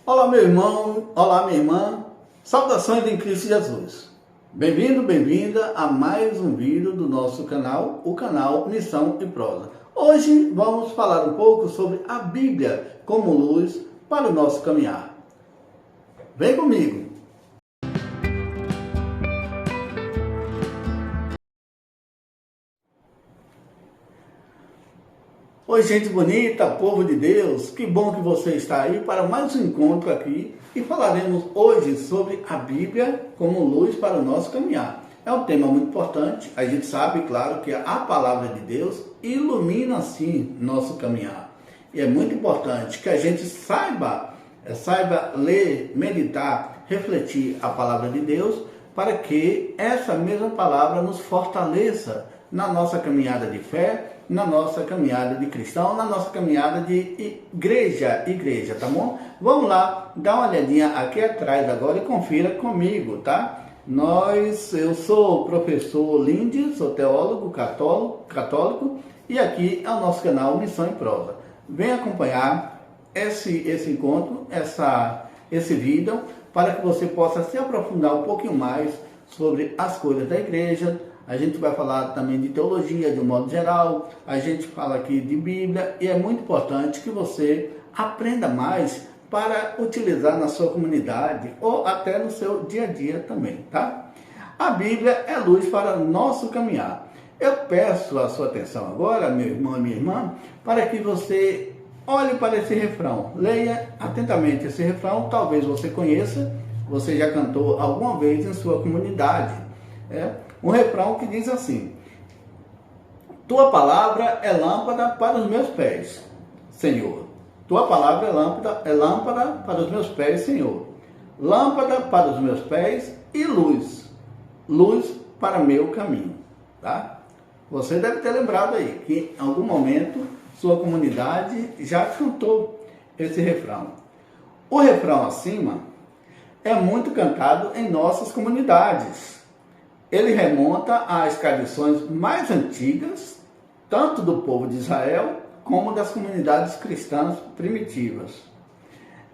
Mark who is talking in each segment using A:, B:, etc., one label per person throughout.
A: Olá, meu irmão, olá, minha irmã, saudações em Cristo Jesus. Bem-vindo, bem-vinda a mais um vídeo do nosso canal, o canal Missão e Prosa. Hoje vamos falar um pouco sobre a Bíblia como luz para o nosso caminhar. Vem comigo! Oi, gente bonita, povo de Deus, que bom que você está aí para mais um encontro aqui e falaremos hoje sobre a Bíblia como luz para o nosso caminhar. É um tema muito importante, a gente sabe, claro, que a palavra de Deus ilumina sim nosso caminhar. E é muito importante que a gente saiba ler, meditar, refletir a palavra de Deus para que essa mesma palavra nos fortaleça na nossa caminhada de fé, na nossa caminhada de cristão, na nossa caminhada de igreja, tá bom? Vamos lá, dá uma olhadinha aqui atrás agora e confira comigo, tá? Eu sou o professor Lindy, sou teólogo católico e aqui é o nosso canal Missão e Prosa. Vem acompanhar esse encontro, esse vídeo, para que você possa se aprofundar um pouquinho mais sobre as coisas da igreja. A gente vai falar também de teologia de um modo geral, a gente fala aqui de Bíblia e é muito importante que você aprenda mais para utilizar na sua comunidade ou até no seu dia a dia também, tá? A Bíblia é luz para nosso caminhar. Eu peço a sua atenção agora, meu irmão e minha irmã, para que você olhe para esse refrão, leia atentamente esse refrão, talvez você conheça, você já cantou alguma vez em sua comunidade. Um refrão que diz assim: Tua palavra é lâmpada para os meus pés, Senhor. Tua palavra é lâmpada para os meus pés, Senhor. Lâmpada para os meus pés e luz para meu caminho. Tá? Você deve ter lembrado aí que em algum momento sua comunidade já cantou esse refrão. O refrão acima é muito cantado em nossas comunidades. Ele remonta às tradições mais antigas, tanto do povo de Israel, como das comunidades cristãs primitivas.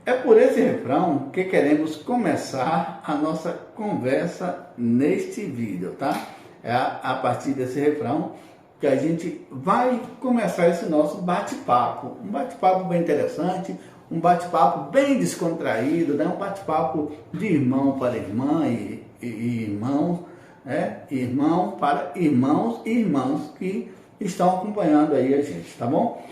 A: É por esse refrão que queremos começar a nossa conversa neste vídeo, tá? É a partir desse refrão que a gente vai começar esse nosso bate-papo. Um bate-papo bem interessante, um bate-papo bem descontraído, né? Um bate-papo de irmão para irmã e irmão, irmão para irmãos e irmãs que estão acompanhando aí a gente, tá bom?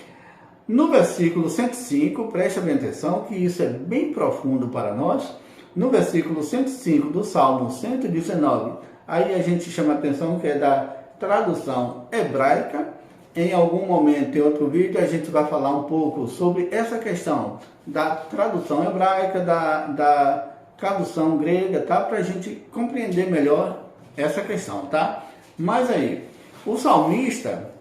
A: No versículo 105, preste bem atenção que isso é bem profundo para nós. No versículo 105 do Salmo 119, aí a gente chama a atenção que é da tradução hebraica. Em algum momento, em outro vídeo, a gente vai falar um pouco sobre essa questão da tradução hebraica, da tradução grega, tá? Para a gente compreender melhor essa questão, tá? Mas aí, o salmista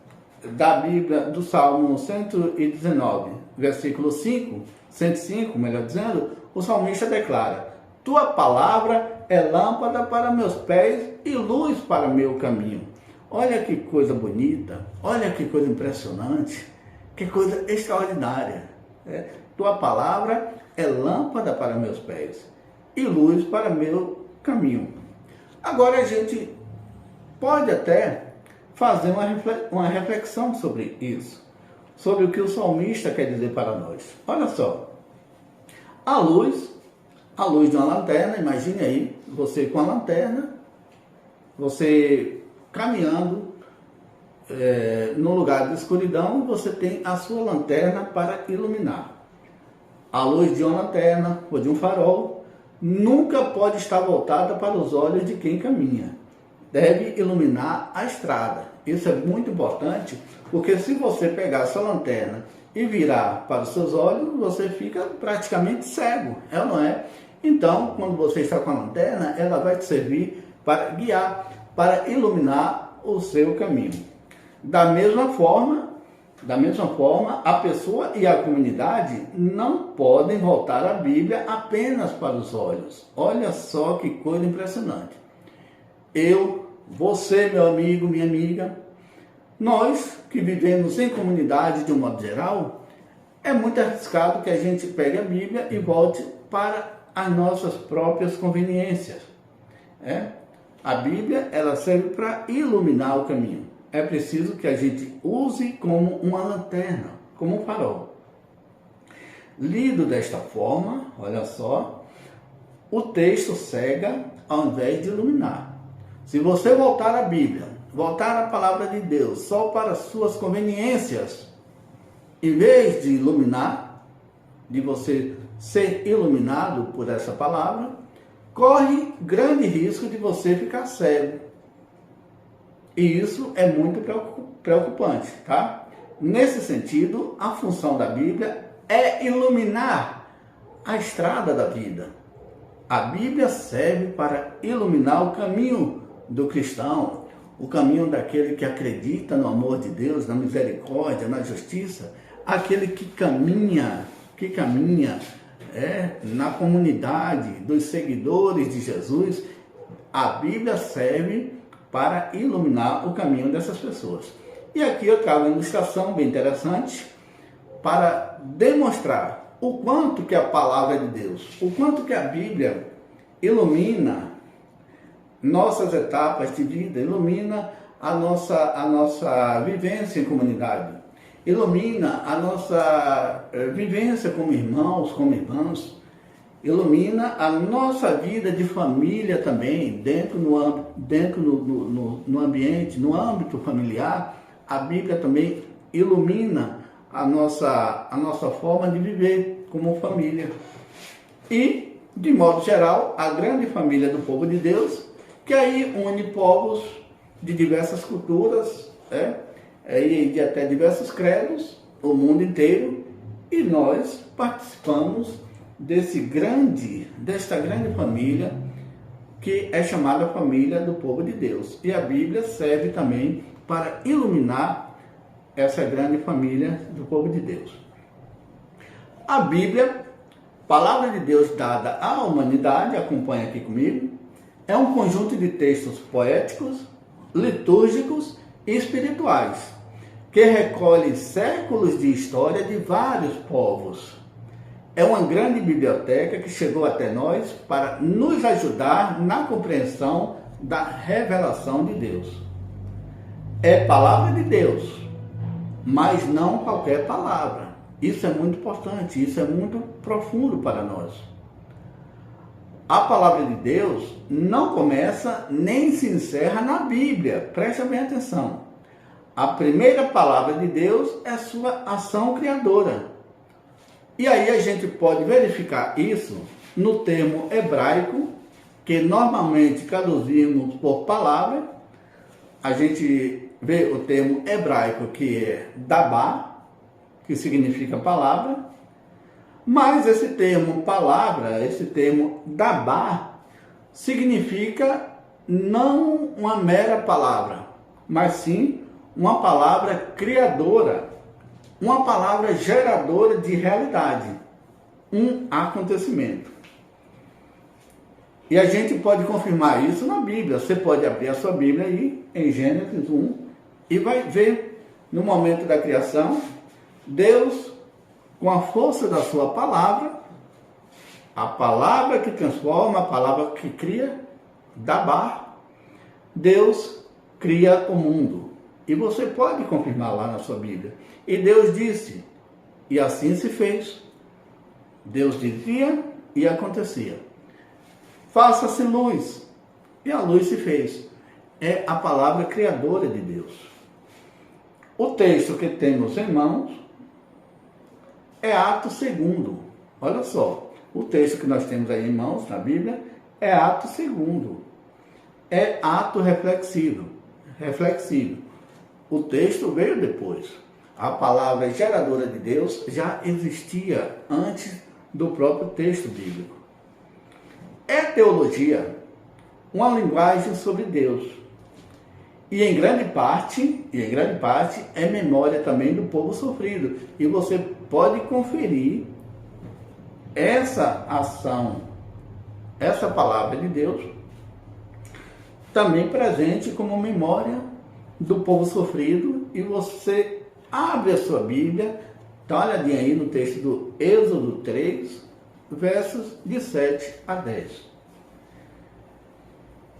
A: da Bíblia, do Salmo 119, versículo 5, 105, melhor dizendo, o salmista declara: Tua palavra é lâmpada para meus pés e luz para meu caminho. Olha que coisa bonita, olha que coisa impressionante, que coisa extraordinária. Tua palavra é lâmpada para meus pés e luz para meu caminho. Agora a gente pode até fazer uma reflexão sobre isso, sobre o que o salmista quer dizer para nós. Olha só, a luz de uma lanterna, imagine aí, você com a lanterna, você caminhando no lugar de escuridão, você tem a sua lanterna para iluminar. A luz de uma lanterna ou de um farol nunca pode estar voltada para os olhos de quem caminha. Deve iluminar a estrada. Isso é muito importante, porque se você pegar a sua lanterna e virar para os seus olhos, você fica praticamente cego, é ou não é? Então, quando você está com a lanterna, ela vai te servir para guiar, para iluminar o seu caminho. Da mesma forma, a pessoa e a comunidade não podem voltar a Bíblia apenas para os olhos. Olha só que coisa impressionante. Você, meu amigo, minha amiga, nós que vivemos em comunidade de um modo geral, É muito arriscado que a gente pegue a Bíblia e volte para as nossas próprias conveniências. A Bíblia, ela serve para iluminar o caminho. É preciso que a gente use como uma lanterna, como um farol. Lido desta forma, olha só, o texto cega ao invés de iluminar. Se você voltar à Bíblia, voltar à palavra de Deus só para suas conveniências, em vez de iluminar, de você ser iluminado por essa palavra, corre grande risco de você ficar cego. E isso é muito preocupante, tá? Nesse sentido, a função da Bíblia é iluminar a estrada da vida. A Bíblia serve para iluminar o caminho do cristão, o caminho daquele que acredita no amor de Deus, na misericórdia, na justiça, aquele que caminha na comunidade dos seguidores de Jesus. A Bíblia serve para iluminar o caminho dessas pessoas. E aqui eu trago uma ilustração bem interessante para demonstrar o quanto que a palavra de Deus, o quanto que a Bíblia ilumina nossas etapas de vida, ilumina a nossa vivência em comunidade, ilumina a nossa vivência como irmãos, como irmãs, ilumina a nossa vida de família também, dentro no ambiente, no âmbito familiar. A Bíblia também ilumina a nossa forma de viver como família. E, de modo geral, a grande família do povo de Deus, que aí une povos de diversas culturas, e de até diversos credos, o mundo inteiro, e nós participamos desta grande família, que é chamada família do povo de Deus. E a Bíblia serve também para iluminar essa grande família do povo de Deus. A Bíblia, palavra de Deus dada à humanidade, acompanha aqui comigo, é um conjunto de textos poéticos, litúrgicos e espirituais, que recolhe séculos de história de vários povos. É uma grande biblioteca que chegou até nós para nos ajudar na compreensão da revelação de Deus. É palavra de Deus, mas não qualquer palavra. Isso é muito importante, isso é muito profundo para nós. A palavra de Deus não começa nem se encerra na Bíblia, preste bem atenção. A primeira palavra de Deus é sua ação criadora. E aí a gente pode verificar isso no termo hebraico, que normalmente traduzimos por palavra. A gente vê o termo hebraico que é dabá, que significa palavra, mas esse termo palavra, esse termo dabá, significa não uma mera palavra, mas sim uma palavra criadora, uma palavra geradora de realidade, um acontecimento. E a gente pode confirmar isso na Bíblia. Você pode abrir a sua Bíblia aí, em Gênesis 1, e vai ver, no momento da criação, Deus, com a força da sua palavra, a palavra que transforma, a palavra que cria, dabá, Deus cria o mundo. E você pode confirmar lá na sua Bíblia. E Deus disse, e assim se fez. Deus dizia e acontecia. Faça-se luz, e a luz se fez. É a palavra criadora de Deus. O texto que temos em mãos é Atos 2. Olha só, o texto que nós temos aí em mãos na Bíblia é Atos 2. É ato reflexivo. O texto veio depois. A palavra geradora de Deus já existia antes do próprio texto bíblico. É teologia, uma linguagem sobre Deus. E em grande parte é memória também do povo sofrido. E você pode conferir essa ação, essa palavra de Deus, também presente como memória do povo sofrido. E você abre a sua Bíblia, Dá uma olhadinha aí no texto do Êxodo 3, versos de 7 a 10.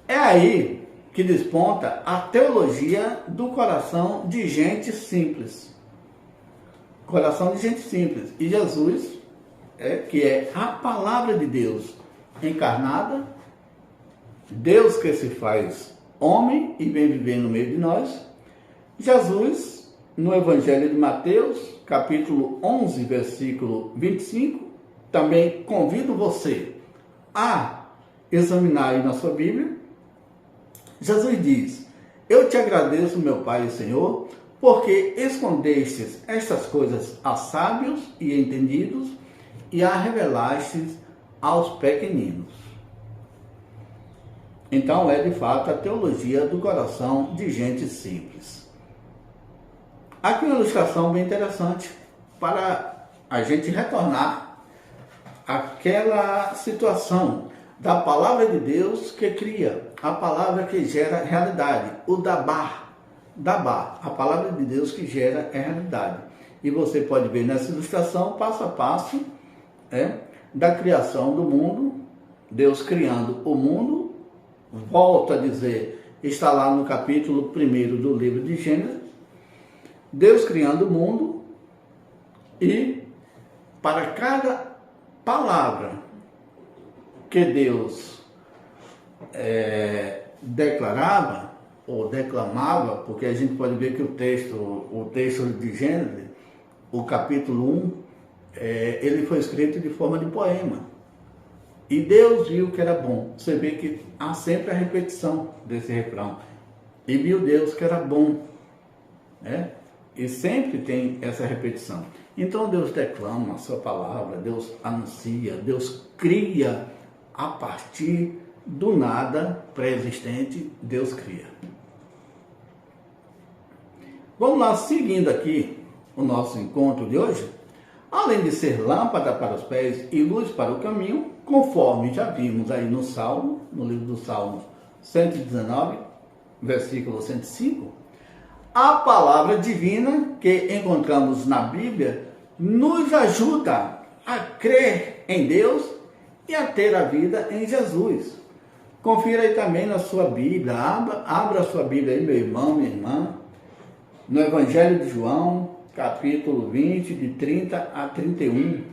A: É aí que desponta a teologia do coração de gente simples. Coração de gente simples. E Jesus, que é a palavra de Deus encarnada, Deus que se faz homem e vem viver no meio de nós. Jesus, no Evangelho de Mateus, capítulo 11, versículo 25, também convido você a examinar aí na sua Bíblia. Jesus diz: eu te agradeço, meu Pai e Senhor, porque escondestes estas coisas a sábios e entendidos e a revelastes aos pequeninos. Então é de fato a teologia do coração de gente simples. Aqui uma ilustração bem interessante para a gente retornar àquela situação da palavra de Deus que cria, a palavra que gera realidade, o Dabá, a palavra de Deus que gera realidade. E você pode ver nessa ilustração, passo a passo, da criação do mundo, Deus criando o mundo, volto a dizer, está lá no capítulo 1 do livro de Gênesis, Deus criando o mundo, e para cada palavra que Deus declarava ou declamava, porque a gente pode ver que o texto de Gênesis, o capítulo 1, ele foi escrito de forma de poema. E Deus viu que era bom. Você vê que há sempre a repetição desse refrão. E viu Deus que era bom. E sempre tem essa repetição. Então Deus declama a sua palavra, Deus anuncia, Deus cria a partir do nada pré-existente, Deus cria. Vamos lá, seguindo aqui o nosso encontro de hoje. Além de ser lâmpada para os pés e luz para o caminho, conforme já vimos aí no Salmo, no livro do Salmo 119, versículo 105, a palavra divina que encontramos na Bíblia nos ajuda a crer em Deus e a ter a vida em Jesus. Confira aí também na sua Bíblia, abra a sua Bíblia aí, meu irmão, minha irmã, no Evangelho de João, capítulo 20, de 30 a 31.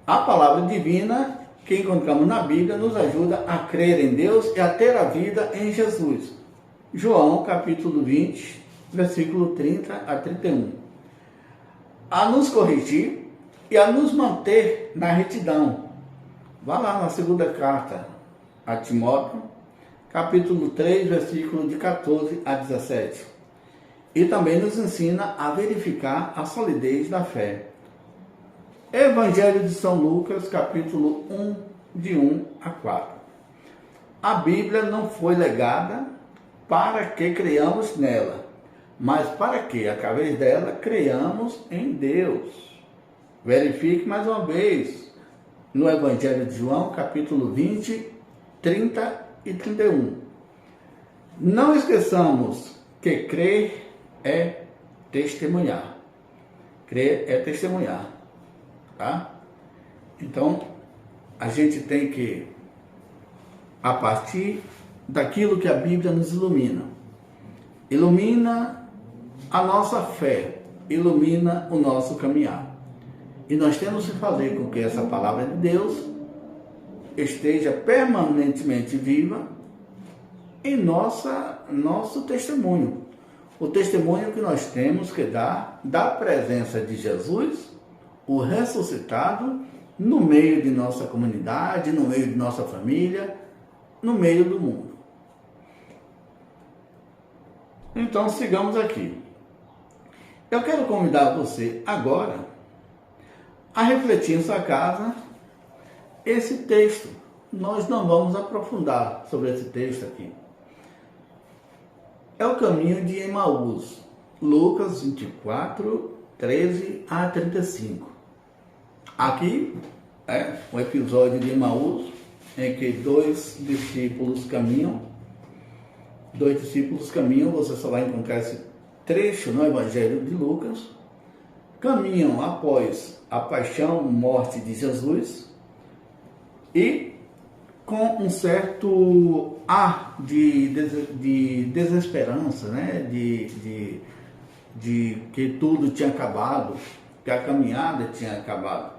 A: A palavra divina que encontramos na Bíblia nos ajuda a crer em Deus e a ter a vida em Jesus. João, capítulo 20, versículo 30 a 31. A nos corrigir e a nos manter na retidão. Vá lá na segunda carta a Timóteo, capítulo 3, versículo de 14 a 17. E também nos ensina a verificar a solidez da fé. Evangelho de São Lucas, capítulo 1, de 1 a 4. A Bíblia não foi legada para que creiamos nela, mas para que, através dela, creiamos em Deus. Verifique mais uma vez no Evangelho de João, capítulo 20, 30 e 31. Não esqueçamos que crer é testemunhar. Crer é testemunhar. Tá? Então, a gente tem que, a partir daquilo que a Bíblia nos ilumina, ilumina a nossa fé, ilumina o nosso caminhar. E nós temos que fazer com que essa palavra de Deus esteja permanentemente viva em nosso testemunho. O testemunho que nós temos que dar da presença de Jesus, o ressuscitado, no meio de nossa comunidade, no meio de nossa família, no meio do mundo. Então, sigamos aqui. Eu quero convidar você agora a refletir em sua casa esse texto. Nós não vamos aprofundar sobre esse texto aqui. É o caminho de Emaús, Lucas 24, 13 a 35. Aqui é um episódio de Emaús em que dois discípulos caminham, você só vai encontrar esse trecho no Evangelho de Lucas, caminham após a paixão, morte de Jesus e com um certo ar de desesperança, né? de que tudo tinha acabado, que a caminhada tinha acabado.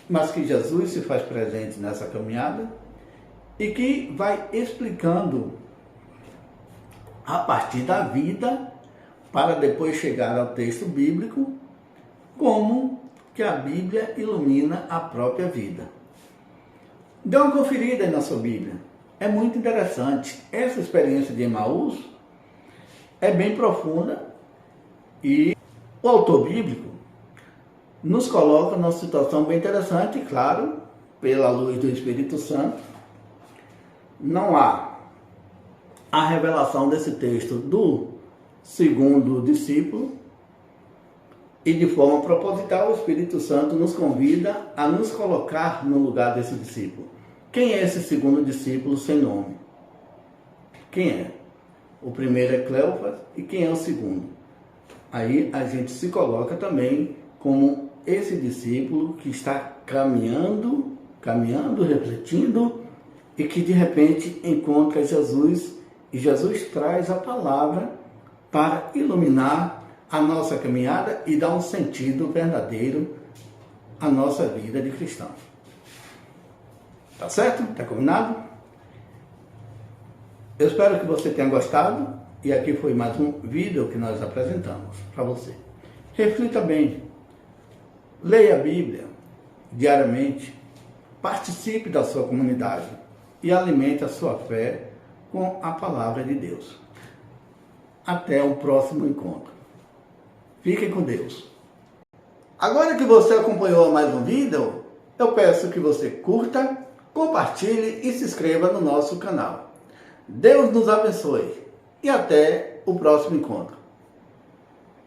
A: Mas que Jesus se faz presente nessa caminhada e que vai explicando a partir da vida, para depois chegar ao texto bíblico, como que a Bíblia ilumina a própria vida. Dê uma conferida aí na sua Bíblia. É muito interessante. Essa experiência de Emaús é bem profunda e o autor bíblico nos coloca numa situação bem interessante, claro, pela luz do Espírito Santo. Não há a revelação desse texto do segundo discípulo e de forma proposital o Espírito Santo nos convida a nos colocar no lugar desse discípulo. Quem é esse segundo discípulo sem nome? Quem é? O primeiro é Cleofas e quem é o segundo? Aí a gente se coloca também como esse discípulo que está caminhando, refletindo e que de repente encontra Jesus e Jesus traz a palavra para iluminar a nossa caminhada e dar um sentido verdadeiro à nossa vida de cristão. Tá certo? Tá combinado? Eu espero que você tenha gostado e aqui foi mais um vídeo que nós apresentamos para você. Reflita bem, leia a Bíblia diariamente, participe da sua comunidade e alimente a sua fé com a palavra de Deus. Até o próximo encontro. Fiquem com Deus. Agora que você acompanhou mais um vídeo, eu peço que você curta, compartilhe e se inscreva no nosso canal. Deus nos abençoe e até o próximo encontro.